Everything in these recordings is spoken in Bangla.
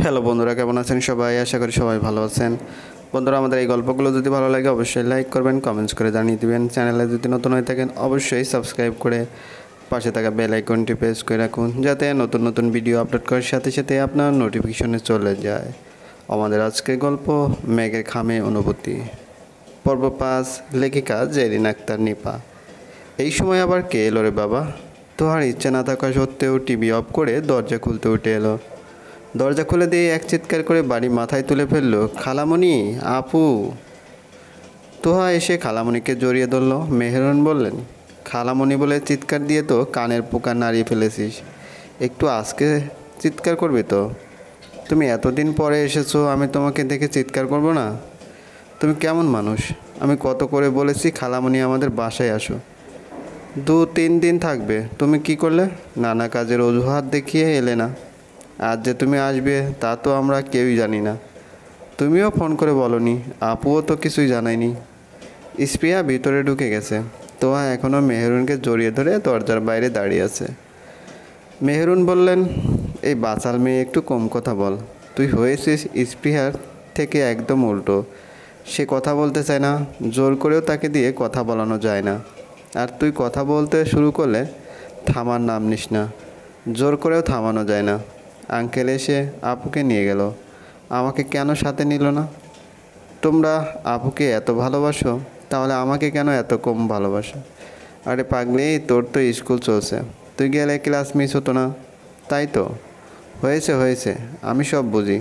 হ্যালো বন্ধুরা, কেমন আছেন সবাই? আশা করি সবাই ভালো আছেন। বন্ধুরা, আমাদের এই গল্পগুলো যদি ভালো লাগে অবশ্যই লাইক করবেন, কমেন্টস করে জানিয়ে দিবেন। চ্যানেলে যদি নতুন হয়ে থাকেন অবশ্যই সাবস্ক্রাইব করে পাশে থাকা বেল আইকনটি প্রেস করে রাখুন, যাতে নতুন নতুন ভিডিও আপলোড করার সাথে সাথে আপনার নোটিফিকেশনে চলে যায়। আমাদের আজকের গল্প মেঘের খামে অনুভূতি, পর্ব 5, লেখিকা জেরিন আক্তার নিপা। এই সময় আবার কে এলো রে বাবা? তোহার ইচ্ছে না থাকা সত্ত্বেও টিভি অফ করে দরজা খুলতে উঠে এলো। দরজা খুলে দিয়ে এক চিৎকার করে বাড়ি মাথায় তুলে ফেললো, খালামণি, আপু। তোহা এসে খালামণিকে জড়িয়ে ধরল। মেহেরুন বললেন, খালামণি বলে চিৎকার দিয়ে তো কানের পোকা নাড়িয়ে ফেলেছিস। একটু আজকে চিৎকার করবি তো? তুমি এতদিন পরে এসেছো, আমি তোমাকে দেখে চিৎকার করব না? তুমি কেমন মানুষ? আমি কত করে বলেছি খালামণি আমাদের বাসায় আসো, 2-3 দিন থাকবে। তুমি কি করলে? নানা কাজের অজুহাত দেখিয়ে এলে না। আজ যে তুমি আসবে তা তো আমরা কেউই জানি না। তুমিও ফোন করে বলনি, আপুও তো কিছুই জানায়নি। স্প্রিয়া ভিতরে ঢুকে গেছে। তোহা এখনও মেহেরুনকে জড়িয়ে ধরে দরজার বাইরে দাঁড়িয়ে আছে। মেহেরুন বললেন, এই বাচাল মেয়ে, একটু কম কথা বল। তুই হয়েছিস স্প্রিয়ার থেকে একদম উল্টো। সে কথা বলতে চায় না, জোর করেও তাকে দিয়ে কথা বলানো যায় না। আর তুই কথা বলতে শুরু করলে থামার নাম নিস না, জোর করেও থামানো যায় না। আঙ্কেল এসে আপুকে নিয়ে গেল, আমাকে কেন সাথে নিল না? তোমরা আপুকে এত ভালোবাসো, তাহলে আমাকে কেন এত কম ভালোবাসো? আরে পাগলি, তোর তো স্কুল চলছে, তুই গেলে ক্লাস মিস হতো না। তাই তো। হয়েছে হয়েছে, আমি সব বুঝি।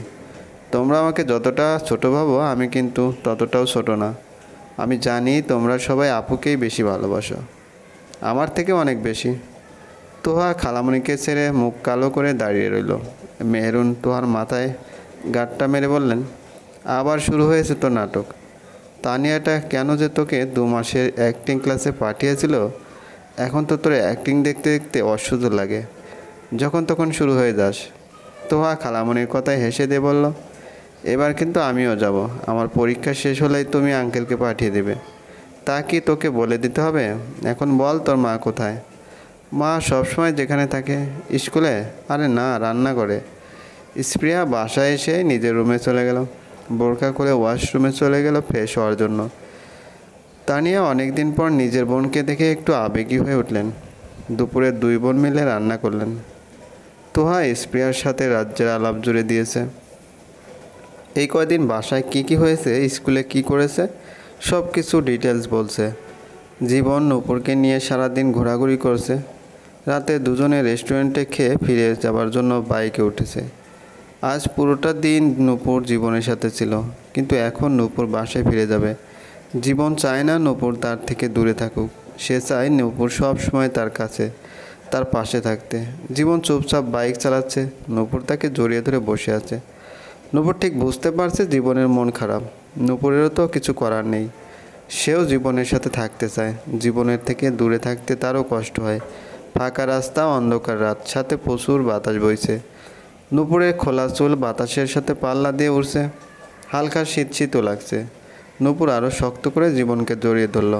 তোমরা আমাকে যতটা ছোট ভাবো, আমি কিন্তু ততটাও ছোট না। আমি জানি তোমরা সবাই আপুকেই বেশি ভালোবাসো, আমার থেকে অনেক বেশি। তোহা খালামণিকে ছেড়ে মুখ কালো করে দাঁড়িয়ে রইল। মেহরুন তোহার মাথায় গাঁটটা মেরে বললেন, আবার শুরু হয়েছে তোর নাটক। তানিয়াটা কেন যে তোকে 2 মাসের অ্যাক্টিং ক্লাসে পাঠিয়েছিল, এখন তো তোর অ্যাক্টিং দেখতে দেখতে অসহ্য লাগে, যখন তখন শুরু হয়ে যাস। তোহা খালামণির কথায় হেসে দিয়ে বলল, এবার কিন্তু আমিও যাব। আমার পরীক্ষা শেষ হলেই তুমি আঙ্কেলকে পাঠিয়ে দেবে। তা কি তোকে বলে দিতে হবে? এখন বল, তোর মা কোথায়? মা সবসময় যেখানে থাকে, স্কুলে। আরে না, রান্না করে। স্প্রিয়া বাসায় এসে নিজের রুমে চলে গেল। বোরকা করে ওয়াশরুমে চলে গেল ফ্রেশ হওয়ার জন্য। তানিয়া অনেক দিন পর নিজের বোনকে দেখে একটু আবেগী হয়ে উঠলেন। দুপুরে 2 বোন মিলে রান্না করলেন। তোহা স্প্রিয়ার সাথে রাজ্যের আলাপ জুড়ে দিয়েছে। এই কয়দিন বাসায় কি কি হয়েছে, স্কুলে কি করেছে, সব কিছু ডিটেলস বলছে। জীবন নূপুরকে নিয়ে সারাদিন ঘোরাঘুরি করছে। রাতে দুজনে রেস্টুরেন্টে খেয়ে ফিরে যাবার জন্য বাইকে উঠেছে। আজ পুরোটা দিন নূপুর জীবনের সাথে ছিল, কিন্তু এখন নূপুর বাসায় ফিরে যাবে। জীবন চায় না নূপুর তার থেকে দূরে থাকুক। সে চায় নূপুর সব সময় তার কাছে, তার পাশে থাকতে। জীবন চুপচাপ বাইক চালাচ্ছে, নূপুর তাকে জড়িয়ে ধরে বসে আছে। নূপুর ঠিক বুঝতে পারছে জীবনের মন খারাপ। নূপুরেরও তো কিছু করার নেই, সেও জীবনের সাথে থাকতে চায়। জীবনের থেকে দূরে থাকতে তারও কষ্ট হয়। ফাঁকা রাস্তা, অন্ধকার রাত, সাথে প্রচুর বাতাস বইছে। নূপুরের খোলা চুল বাতাসের সাথে পাল্লা দিয়ে উড়ছে। হালকা শীত শীতও লাগছে। নূপুর আরও শক্ত করে জীবনকে জড়িয়ে ধরল।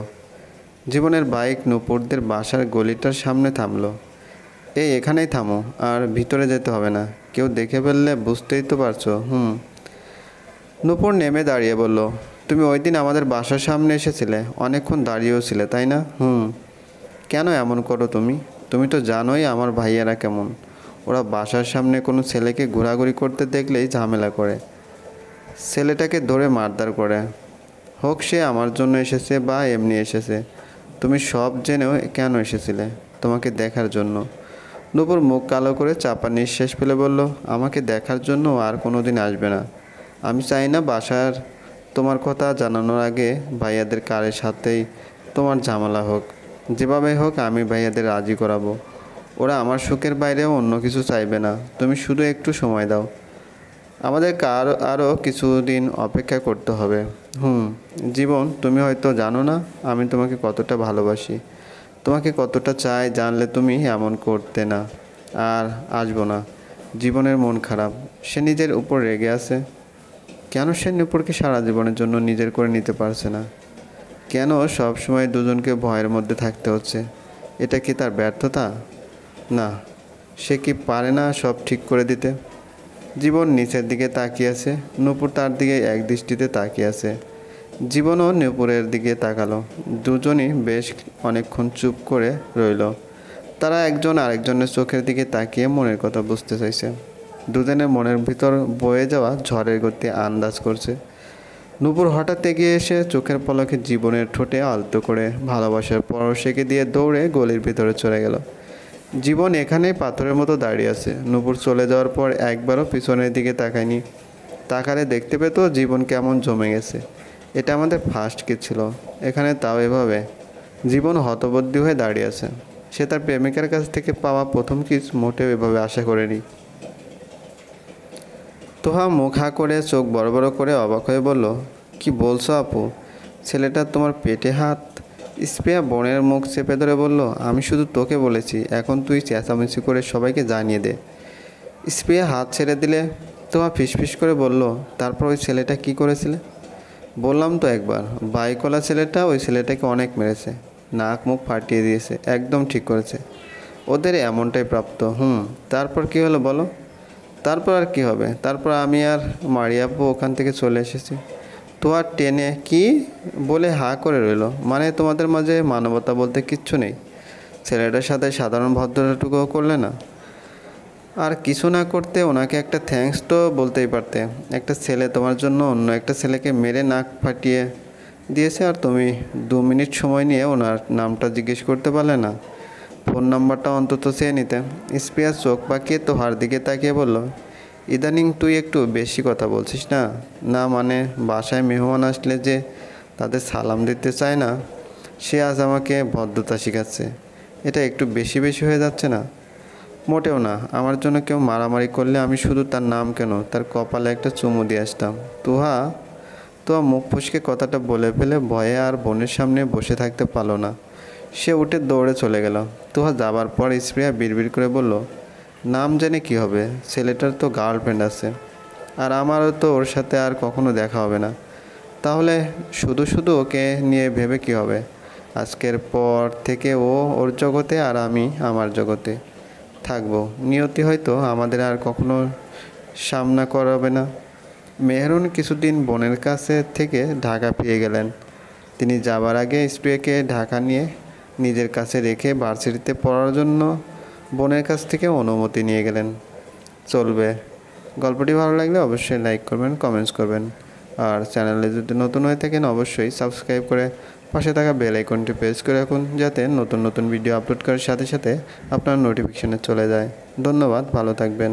জীবনের বাইক নূপুরদের বাসার গলিটার সামনে থামলো। এই এখানেই থামো, আর ভিতরে যেতে হবে না, কেউ দেখে ফেললে বুঝতেই তো পারছো। নূপুর নেমে দাঁড়িয়ে বলল, তুমি ওই দিন আমাদের বাসার সামনে এসেছিলে, অনেকক্ষণ দাঁড়িয়েও ছিলে, তাই না? কেন এমন করো তুমি? তুমি তো জানোই আমার ভাইয়েরা কেমন। ওরা বাসার সামনে কোনো ছেলেকে ঘোরাঘুরি করতে দেখলেই ঝামেলা করে, ছেলেটাকে ধরে মারধর করে। হোক সে আমার জন্য এসেছে বা এমনি এসেছে। তুমি সব জেনেও কেন এসেছিলে? তোমাকে দেখার জন্য। নূপুর মুখ কালো করে চাপা নিঃশ্বাস ফেলে বলল, আমাকে দেখার জন্য আর কোনো দিন আসবে না। আমি চাই না বাসার তোমার কথা জানানোর আগে ভাইয়াদের কারের সাথেই তোমার ঝামেলা হোক। যেভাবে হোক আমি ভাইয়াদের রাজি করাবো। ওরা আমার সুখের বাইরেও অন্য কিছু চাইবে না। তুমি শুধু একটু সময় দাও। আমাদের আরও কিছুদিন অপেক্ষা করতে হবে। জীবন, তুমি হয়তো জানো না আমি তোমাকে কতটা ভালোবাসি, তোমাকে কতটা চাই। জানলে তুমি এমন করতে না। আর আসবো না। জীবনের মন খারাপ, সে নিজের উপর রেগে আছে। কেন সে নূপুরকে সারা জীবনের জন্য নিজের করে নিতে পারছে না? কেন সব সময় দুজনকে ভয়ের মধ্যে থাকতে হচ্ছে? এটা কি তার ব্যর্থতা? না, সে কি পারে না সব ঠিক করে দিতে? জীবন নিচের দিকে তাকিয়ে আছে, নূপুর তার দিকে এক দৃষ্টিতে তাকিয়ে আছে। জীবনও নূপুরের দিকে তাকালো। দুজনই বেশ অনেকক্ষণ চুপ করে রইল। তারা একজন আরেকজনের চোখের দিকে তাকিয়ে মনের কথা বুঝতে চাইছে। দুজনের মনের ভিতর বয়ে যাওয়া ঝড়ের গতি আন্দাজ করছে। নূপুর হঠাৎ এগিয়ে এসে চোখের পলকে জীবনের ঠোঁটে আলতো করে ভালোবাসার পরশ এঁকে দিয়ে দৌড়ে গলির ভিতরে চলে গেল। জীবন এখানেই পাথরের মতো দাঁড়িয়ে আছে। নূপুর চলে যাওয়ার পর একবারও পিছনের দিকে তাকায়নি। তাকালে দেখতে পেত জীবন কেমন জমে গেছে। এটা আমাদের ফার্স্ট কিস ছিল, এখানে তাও এভাবে। জীবন হতবুদ্ধি হয়ে দাঁড়িয়ে আছে। সে তার প্রেমিকার কাছ থেকে পাওয়া প্রথম কিস মোটেও এভাবে আশা করেনি। তোহা মুখ হাঁ করে চোখ বড় বড় করে অবাক হয়ে বলল, কি বলছো আপু? ছেলেটা তোমার পেটে হাত? স্পেয়া বোনের মুখ চেপে ধরে বলল, আমি শুধু তোকে বলেছি, এখন তুই চেঁচামেচি করে সবাইকে জানিয়ে দে। স্পেয়া হাত ছেড়ে দিলে তোহা ফিসফিস করে বলল, তারপর ওই ছেলেটা কি করেছিলে? বললাম তো একবার, বাইকওয়ালা ছেলেটা ওই ছেলেটাকে অনেক মেরেছে, নাক মুখ ফাটিয়ে দিয়েছে, একদম ঠিক করেছে। ওদের এমনটাই প্রাপ্ত। তারপর কি হলো বলো? তারপর আর কি হবে? তারপর আমি আর মারিয়াপু ওখান থেকে চলে এসেছি। তো আর টেনে কি বলে হাঁ করে রইল। মানে তোমাদের মাঝে মানবতা বলতে কিচ্ছু নেই? ছেলেটার সাথে সাধারণ ভদ্রতাটুকুও করলে না? আর কিছু না করতে ওনাকে একটা থ্যাঙ্কস তো বলতেই পারতে। একটা ছেলে তোমার জন্য অন্য একটা ছেলেকে মেরে নাক ফাটিয়ে দিয়েছে, আর তুমি 2 মিনিট সময় নিয়ে ওনার নামটা জিজ্ঞেস করতে পারলে না? ফোন নাম্বারটা অন্তত চেয়ে নিতে। স্পিয়া চোখ পাকিয়ে তোহার দিকে তাকিয়ে বলল, ইদানিং তুই একটু বেশি কথা বলছিস না? না মানে বাসায় মেহমান আসলে যে তাদের সালাম দিতে চায় না, সে আজ আমাকে ভদ্রতা শেখাচ্ছে। এটা একটু বেশি বেশি হয়ে যাচ্ছে না? মোটেও না। আমার জন্য কেউ মারামারি করলে আমি শুধু তার নাম কেন, তার কপালে একটা চুমু দিয়ে আসতাম। তোহা মুখ ফসকে কথাটা বলে ফেলে ভয়ে আর বোনের সামনে বসে থাকতে পারলো না। সে উঠে দৌড়ে চলে গেল। তোহা যাবার পর স্প্রিয়া বিড়বিড় করে বলল, নাম জেনে কি হবে? ছেলেটার তো গার্লফ্রেন্ড আছে, আর আমারও তো ওর সাথে আর কখনো দেখা হবে না। তাহলে শুধু শুধু ওকে নিয়ে ভেবে কি হবে? আজকের পর থেকে ও ওর জগতে আর আমি আমার জগতে থাকবো। নিয়তি হয়তো আমাদের আর কখনো সামনা করাবে না। মেহরুন কিছুদিন বোনের কাছে থেকে ঢাকা ফিরে গেলেন। তিনি যাবার আগে স্প্রিয়াকে ঢাকা নিয়ে নিজের কাছে রেখে ভার্সিটিতে পড়ার জন্য বোনের কাছ থেকে অনুমতি নিয়ে গেলেন। চলবে। গল্পটি ভালো লাগলে অবশ্যই লাইক করবেন, কমেন্টস করবেন, আর চ্যানেলে যদি নতুন হয়ে থাকেন অবশ্যই সাবস্ক্রাইব করে পাশে থাকা বেল আইকনটি প্রেস করে রাখুন, যাতে নতুন নতুন ভিডিও আপলোড করার সাথে সাথে আপনার নোটিফিকেশনে চলে যায়। ধন্যবাদ, ভালো থাকবেন।